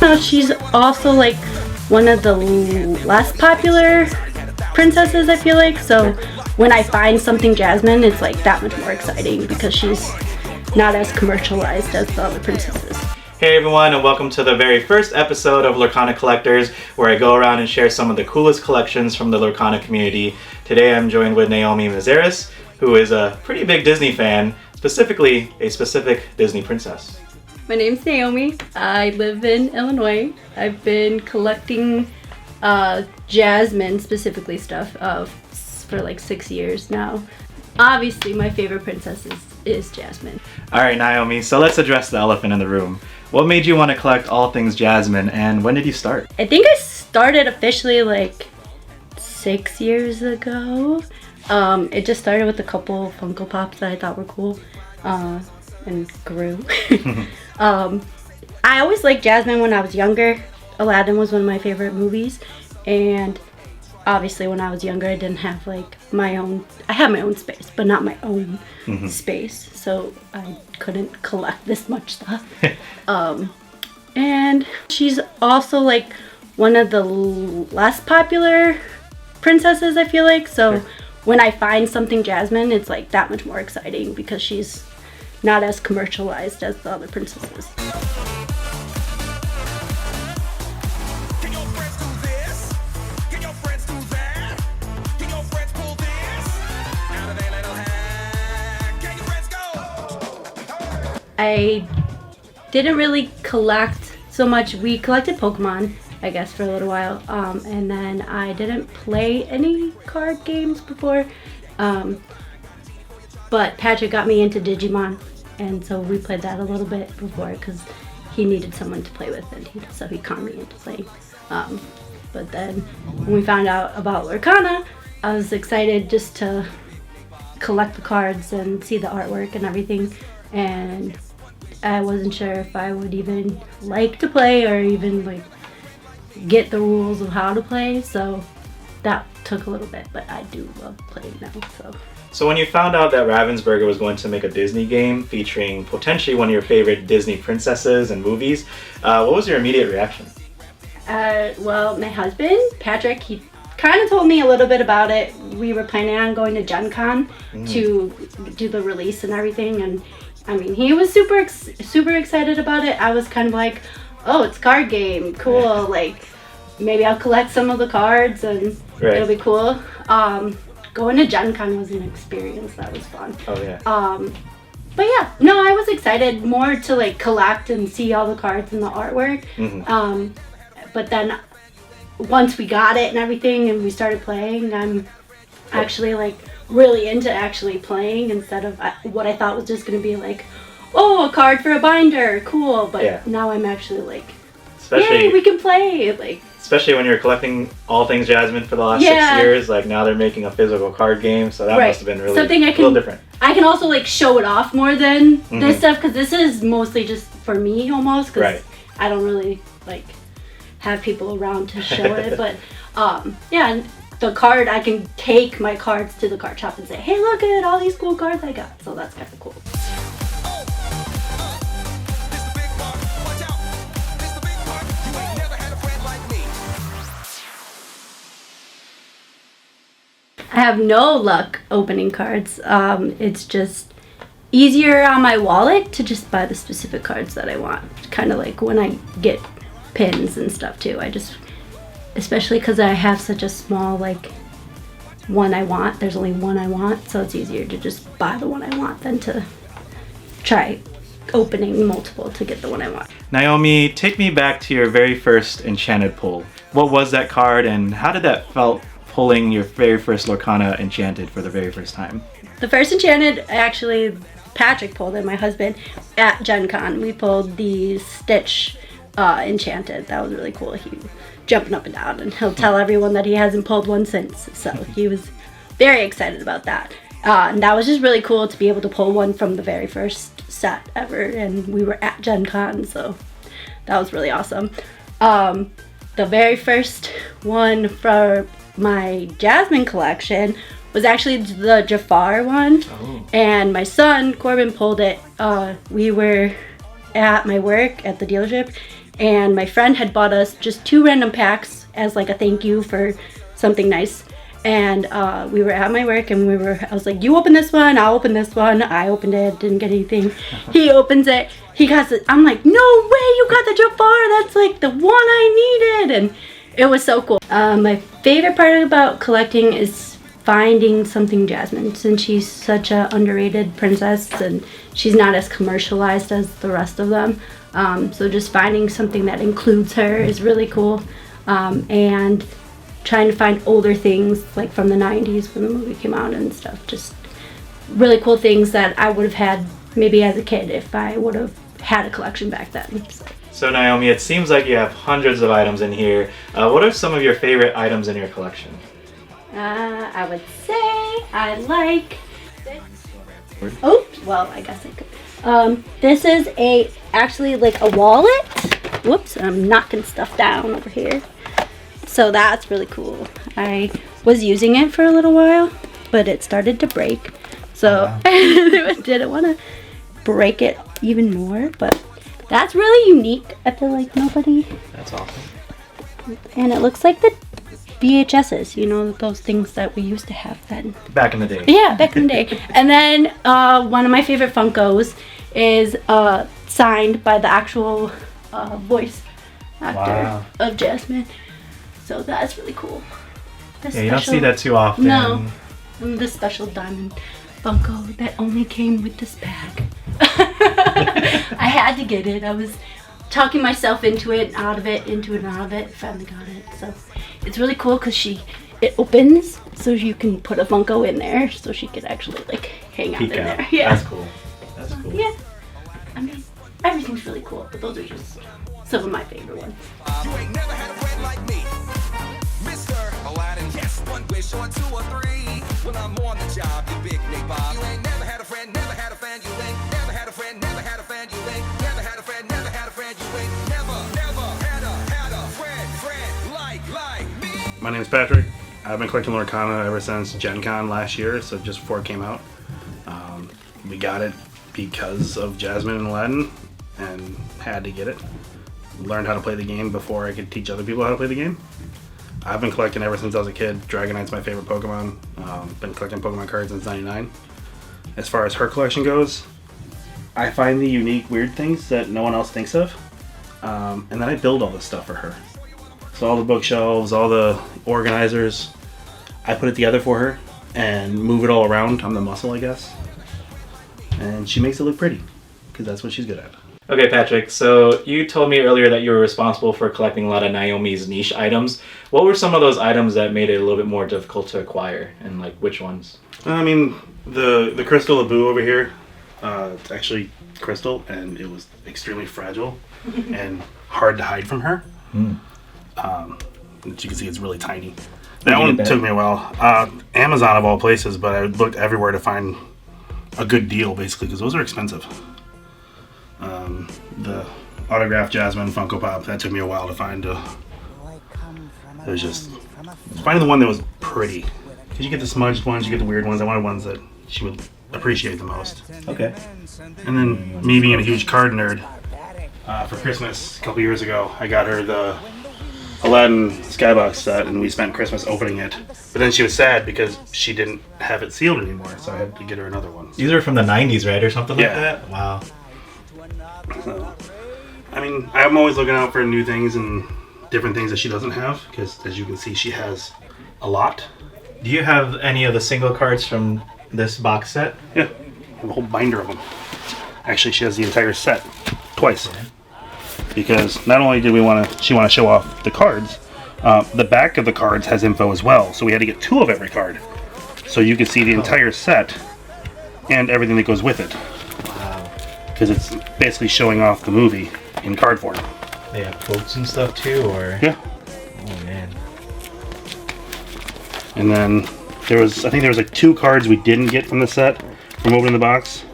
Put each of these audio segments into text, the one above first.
know, she's also like one of the less popular princesses, I feel like. So when I find something Jasmine, it's like that much more exciting because she's not as commercialized as the other princesses. Hey everyone, and welcome to the very first episode of Lorcana Collectors, where I go around and share some of the coolest collections from the Lorcana community. Today I'm joined with Naomi Meszaros, who is a pretty big Disney fan, specifically a specific Disney princess. My name's Naomi. I live in Illinois. I've been collecting Jasmine, specifically stuff, for like 6 years now. Obviously, my favorite princess is Jasmine. All right, Naomi, so let's address the elephant in the room. What made you want to collect all things Jasmine, and when did you start? I think I started officially like 6 years ago. It just started with a couple Funko Pops that I thought were cool, and grew. I always liked Jasmine when I was younger. Aladdin was one of my favorite movies, and obviously when I was younger I didn't have like my own, I had my own space, but not my own space, so I couldn't collect this much stuff. And she's also like one of the less popular princesses, I feel like. So when I find something Jasmine, it's like that much more exciting because she's not as commercialized as the other princesses. I didn't really collect so much. We collected Pokemon, I guess, for a little while, and then I didn't play any card games before, but Patrick got me into Digimon, and so we played that a little bit before because he needed someone to play with, and so he conned me into playing. But then when we found out about Lorcana, I was excited just to collect the cards and see the artwork and everything, and I wasn't sure if I would even like to play or even like get the rules of how to play, so that took a little bit, but I do love playing now. So when you found out that Ravensburger was going to make a Disney game featuring potentially one of your favorite Disney princesses and movies, what was your immediate reaction? Well, my husband, Patrick, he kind of told me a little bit about it. We were planning on going to Gen Con to do the release and everything, and I mean, he was super excited about it. I was kind of like, oh, it's a card game, cool, like maybe I'll collect some of the cards and it'll be cool. Going to Gen Con was an experience that was fun. Oh yeah. But yeah, no, I was excited more to like collect and see all the cards and the artwork. But then once we got it and everything and we started playing, I'm actually like really into actually playing instead of what I thought was just going to be like, oh, a card for a binder, cool. But now I'm actually like, yay, we can play. Like, especially when you're collecting all things Jasmine for the last 6 years, like now they're making a physical card game, so that must have been really something a little different. I can also like show it off more than this stuff, because this is mostly just for me almost, because I don't really like have people around to show it. But yeah, the card, I can take my cards to the card shop and say, hey, look at all these cool cards I got. So that's kind of cool. I have no luck opening cards. It's just easier on my wallet to just buy the specific cards that I want. Kind of like when I get pins and stuff too. I just, especially because I have such a small like one I want. There's only one I want, so it's easier to just buy the one I want than to try opening multiple to get the one I want. Naomi, take me back to your very first Enchanted pull. What was that card, and how did that felt pulling your very first Lorcana Enchanted for the very first time? The first Enchanted, actually, Patrick pulled it, my husband, at Gen Con. We pulled the Stitch Enchanted. That was really cool. He jumping up and down, and he'll tell everyone that he hasn't pulled one since. So he was very excited about that. And that was just really cool to be able to pull one from the very first set ever. And we were at Gen Con, so that was really awesome. The very first one for my Jasmine collection was actually the Jafar one. And my son, Corbin, pulled it. We were at my work at the dealership, and my friend had bought us just 2 random packs as like a thank you for something nice. And we were at my work, and I was like, you open this one, I'll open this one. I opened it, didn't get anything. He opens it, he got it. I'm like, no way, you got the Jafar, that's like the one I needed. And it was so cool. My favorite part about collecting is finding something Jasmine, since she's such a underrated princess and she's not as commercialized as the rest of them. So just finding something that includes her is really cool. And trying to find older things like from the 90s when the movie came out and stuff. Just really cool things that I would have had maybe as a kid if I would have had a collection back then. So Naomi, it seems like you have hundreds of items in here. What are some of your favorite items in your collection? I would say I like this. Oh, well, I guess I could. This is actually like a wallet. Whoops, I'm knocking stuff down over here. So that's really cool. I was using it for a little while, but it started to break. So I didn't want to break it even more, but that's really unique. I feel like nobody. That's awesome. And it looks like the VHSs, you know, those things that we used to have then. Back in the day. Yeah, back in the day. And then one of my favorite Funkos is signed by the actual voice actor of Jasmine. So that's really cool. Yeah, you don't see that too often. No. And this special diamond Funko that only came with this bag. I had to get it. I was talking myself into it, out of it, into it, and out of it. Finally got it. So it's really cool because it opens so you can put a Funko in there so she could actually like hang out in there. Yeah. That's cool. That's cool. Yeah. I mean, everything's really cool, but those are just some of my favorite ones. You ain't never had a friend like me, Mr. Aladdin. Yes, 1 wish or 2 or 3. When I'm on the job, you big Nick Bob. You ain't never had a friend, never had a fan. You ain't never had a friend, never had a fan. You ain't never had a friend, never had a friend. You ain't never had a friend like me. My name is Patrick. I've been collecting Lorcana ever since Gen Con last year, so just before it came out. We got it because of Jasmine and Aladdin, and had to get it. Learned how to play the game before I could teach other people how to play the game. I've been collecting ever since I was a kid. Dragonite's my favorite Pokemon. Been collecting Pokemon cards since '99. As far as her collection goes, I find the unique, weird things that no one else thinks of, and then I build all this stuff for her. So all the bookshelves, all the organizers, I put it together for her and move it all around. I'm the muscle, I guess. And she makes it look pretty, because that's what she's good at. Okay, Patrick, so you told me earlier that you were responsible for collecting a lot of Naomi's niche items. What were some of those items that made it a little bit more difficult to acquire, and like which ones? I mean, the crystal Abu over here, it's actually crystal, and it was extremely fragile and hard to hide from her. As you can see, it's really tiny. That one took me a while. Amazon of all places, but I looked everywhere to find a good deal, basically, because those are expensive. The autographed Jasmine Funko Pop, that took me a while to find. It was just finding the one that was pretty. Because you get the smudged ones, you get the weird ones. I wanted ones that she would appreciate the most. Okay. And then me being a huge card nerd, for Christmas a couple years ago, I got her the Aladdin Skybox set, and we spent Christmas opening it. But then she was sad because she didn't have it sealed anymore, so I had to get her another one. These are from the 90s, right? Or something like that? Wow. So, I mean, I'm always looking out for new things and different things that she doesn't have, because as you can see, she has a lot. Do you have any of the single cards from this box set? Yeah, I have a whole binder of them. Actually, she has the entire set twice. Okay. Because not only did she want to show off the cards, the back of the cards has info as well. So we had to get 2 of every card, so you could see the entire set and everything that goes with it. Wow. Because it's basically showing off the movie in card form. They have quotes and stuff too, or? Yeah. Oh man. And then I think there was like 2 cards we didn't get from the set from opening the box.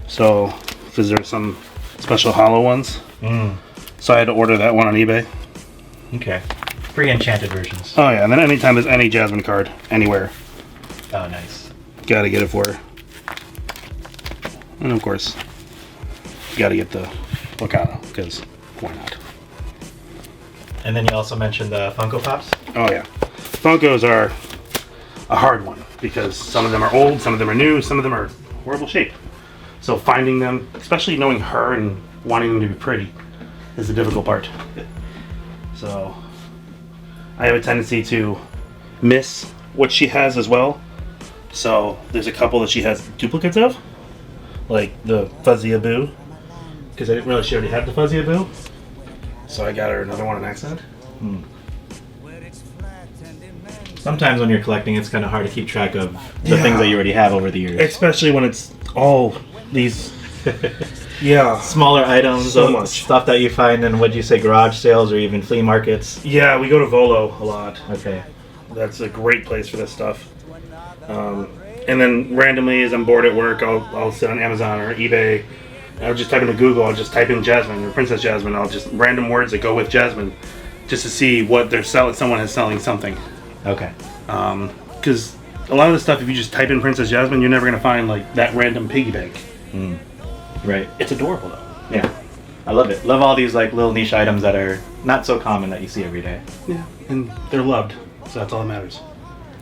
So, because there's some special hollow ones. So I had to order that one on eBay. Okay. Free Enchanted versions. Oh yeah, and then anytime there's any Jasmine card anywhere. Oh, nice. Gotta get it for her. And of course, gotta get the Lorcana, because why not? And then you also mentioned the Funko Pops. Oh yeah, Funkos are a hard one because some of them are old, some of them are new, some of them are horrible shape. So finding them, especially knowing her and wanting them to be pretty, is the difficult part. So I have a tendency to miss what she has as well. So there's a couple that she has duplicates of, like the Fuzzy Abu, because I didn't realize she already had the Fuzzy Abu. So I got her another one on accident. Sometimes when you're collecting, it's kind of hard to keep track of the things that you already have over the years. Especially when it's all these, smaller items, So of much. stuff that you find in, what'd you say, garage sales or even flea markets. Yeah, we go to Volo a lot. Okay. That's a great place for this stuff. And then randomly, as I'm bored at work, I'll sit on Amazon or eBay. I'll just type into Google. I'll just type in Jasmine or Princess Jasmine. I'll just random words that go with Jasmine, just to see what they're selling. Someone is selling something. Okay. Because a lot of the stuff, if you just type in Princess Jasmine, you're never gonna find like that random piggy bank. Right. It's adorable though. Yeah. I love it. Love all these like little niche items that are not so common that you see every day. Yeah, and they're loved, so that's all that matters.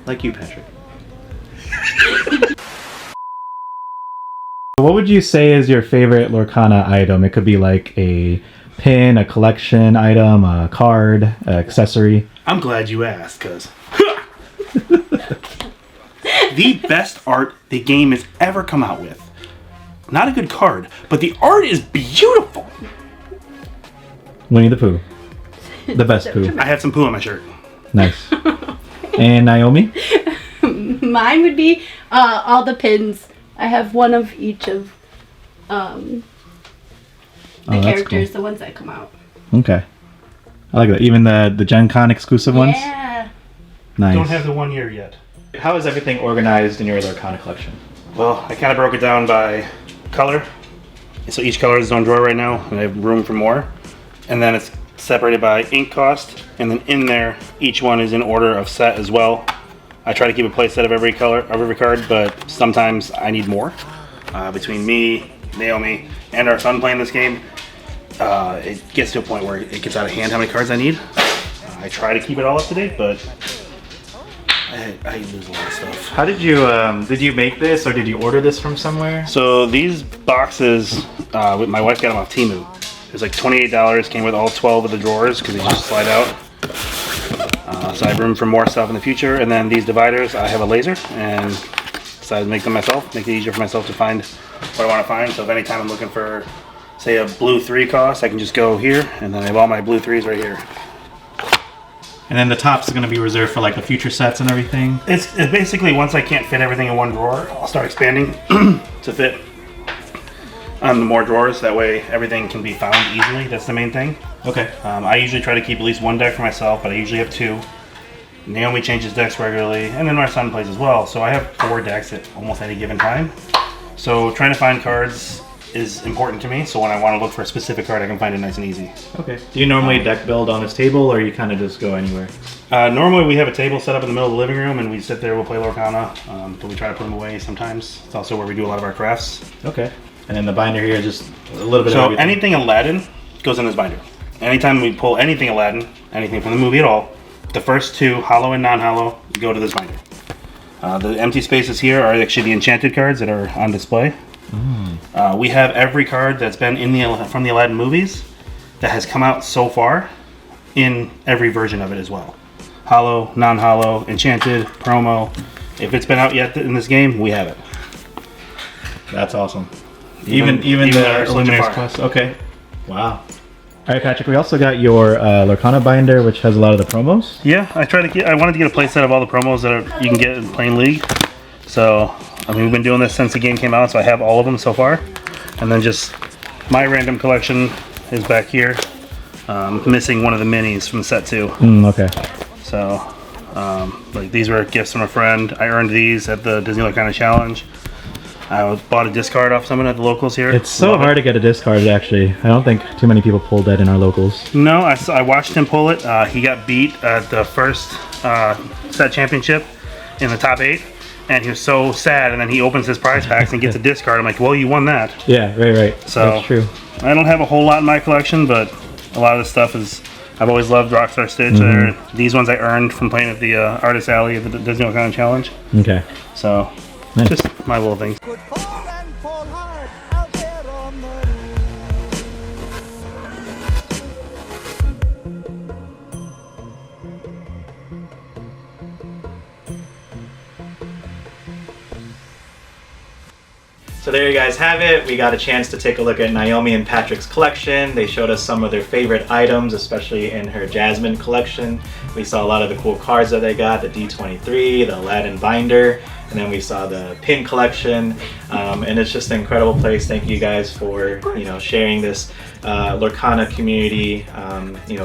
Like you, Patrick. What would you say is your favorite Lorcana item? It could be like a pin, a collection item, a card, an accessory. I'm glad you asked, because the best art the game has ever come out with. Not a good card, but the art is beautiful. Winnie the Pooh. The best Pooh. I have some poo on my shirt. Nice. And Naomi? Mine would be all the pins. I have one of each of the that's characters, cool. the ones that come out. Okay. I like that. Even the Gen Con exclusive ones? Yeah. Nice. Don't have the 1 year yet. How is everything organized in your Lorcana collection? Well, I kind of broke it down by color. So each color is its own drawer right now, and I have room for more. And then it's separated by ink cost, and then in there, each one is in order of set as well. I try to keep a play set of every color, of every card, but sometimes I need more. Between me, Naomi, and our son playing this game, it gets to a point where it gets out of hand how many cards I need. I try to keep it all up to date, but I lose a lot of stuff. How did you make this, or did you order this from somewhere? So these boxes, my wife got them off Temu. It was like $28, came with all 12 of the drawers because they just slide out. So I have room for more stuff in the future. And then these dividers, I have a laser and decided to make them myself, make it easier for myself to find what I want to find. So if anytime I'm looking for, say, a blue 3 cost, I can just go here, and then I have all my blue 3s right here. And then the tops are going to be reserved for like the future sets and everything? It's basically, once I can't fit everything in one drawer, I'll start expanding to fit on the more drawers. That way everything can be found easily. That's the main thing. Okay. I usually try to keep at least one deck for myself, but I usually have 2. Naomi changes decks regularly, and then our son plays as well. So I have 4 decks at almost any given time. So trying to find cards is important to me. So when I want to look for a specific card, I can find it nice and easy. Okay. Do you normally deck build on this table, or you kind of just go anywhere? Normally we have a table set up in the middle of the living room, and we sit there, we'll play Lorcana, but we try to put them away sometimes. It's also where we do a lot of our crafts. Okay. And then the binder here is just a little bit of So everything. anything Aladdin goes in this binder. Anytime we pull anything Aladdin, anything from the movie at all, the first 2, hollow and non-hollow, go to this binder. The empty spaces here are actually the Enchanted cards that are on display. We have every card that's been from the Aladdin movies that has come out so far in every version of it as well. Hollow, non-hollow, Enchanted, promo. If it's been out yet in this game, we have it. That's awesome. Even the Illuminator's Quest. Okay. Wow. All right, Patrick. We also got your Lorcana binder, which has a lot of the promos. Yeah, I wanted to get a play set of all the promos that you can get in Playing League. So, I mean, we've been doing this since the game came out, so I have all of them so far. And then just my random collection is back here. Missing one of the minis from set 2. Okay. So, like these were gifts from a friend. I earned these at the Disney Lorcana Challenge. I bought a discard off someone at the locals here. It's so hard to get a discard, actually. I don't think too many people pulled that in our locals. No, I watched him pull it. He got beat at the first set championship in the top 8. And he was so sad, and then he opens his prize packs and gets a discard. I'm like, well, you won that. Yeah, right. So, that's true. I don't have a whole lot in my collection, but a lot of this stuff is I've always loved Rockstar Stitch. These ones I earned from playing at the Artist Alley at the Disney Lorcana Challenge. Okay. So, Nice. just my little things. So there you guys have it. We got a chance to take a look at Naomi and Patrick's collection. They showed us some of their favorite items, especially in her Jasmine collection. We saw a lot of the cool cards that they got, the D23, the Aladdin binder, and then we saw the pin collection. And it's just an incredible place. Thank you guys for sharing this Lorcana community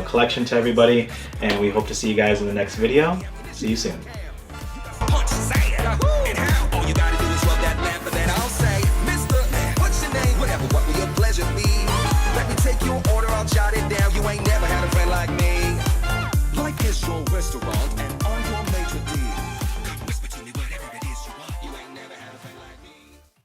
collection to everybody. And we hope to see you guys in the next video. See you soon. Punch, say it. And how? All you gotta do is rub that lamp, and then I'll say, Mister, what's your name? Whatever, what will your pleasure be? Let me take your order, I'll jot it down.